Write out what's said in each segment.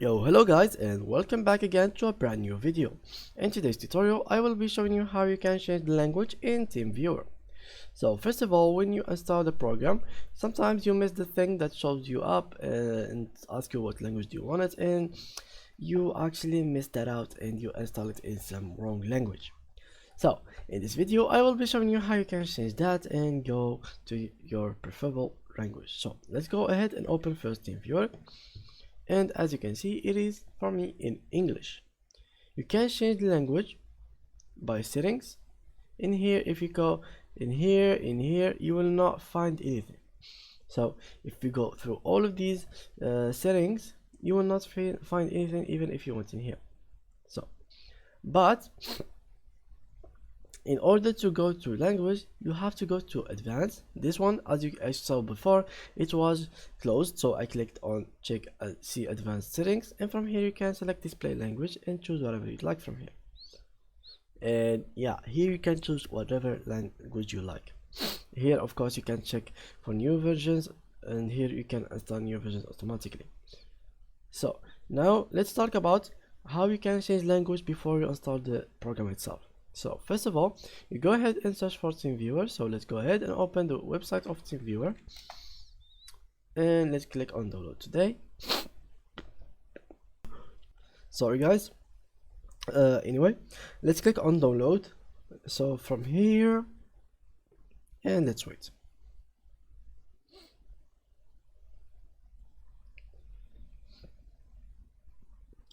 Yo, hello guys, and welcome back again to a brand new video. In today's tutorial I will be showing you how you can change the language in Teamviewer. So first of all, when you install the program, sometimes you miss the thing that shows you up and asks you what language do you want it in. You actually miss that out and you install it in some wrong language. So in this video I will be showing you how you can change that and go to your preferable language. So let's go ahead and open first Teamviewer. And as you can see, it is for me in English. You can change the language by settings. In here, if you go in here, you will not find anything. So if you go through all of these settings, you will not find anything, even if you went in here. But in order to go to language, you have to go to advanced. This one, as I saw before, it was closed, so I clicked on check see advanced settings, and from here you can select display language and choose whatever you'd like from here. And yeah, here you can choose whatever language you like. Here of course you can check for new versions, and here you can install new versions automatically. So now let's talk about how you can change language before you install the program itself. So first of all, you go ahead and search for Teamviewer. So let's go ahead and open the website of Teamviewer, and let's click on download today. Sorry guys. Anyway, let's click on download. So from here, and let's wait.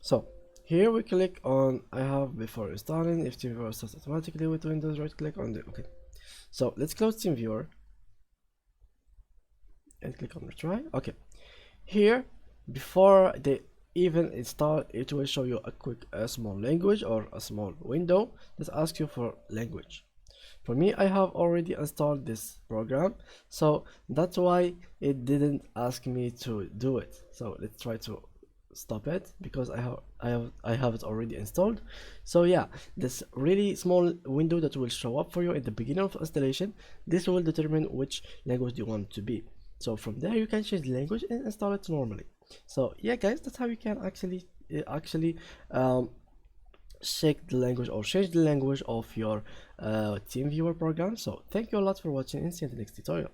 So here we click on I have before installing. If Teamviewer starts automatically with Windows, right click on the okay. So let's close Teamviewer and click on retry. Okay, here before they even install, it will show you a small language or a small window that asks you for language. For me, I have already installed this program, so that's why it didn't ask me to do it. So let's try to stop it because I have it already installed. So yeah, this really small window that will show up for you at the beginning of installation, this will determine which language you want it to be. So from there you can change the language and install it normally. So yeah guys, that's how you can actually check the language or change the language of your Teamviewer program. So thank you a lot for watching, and see you in the next tutorial.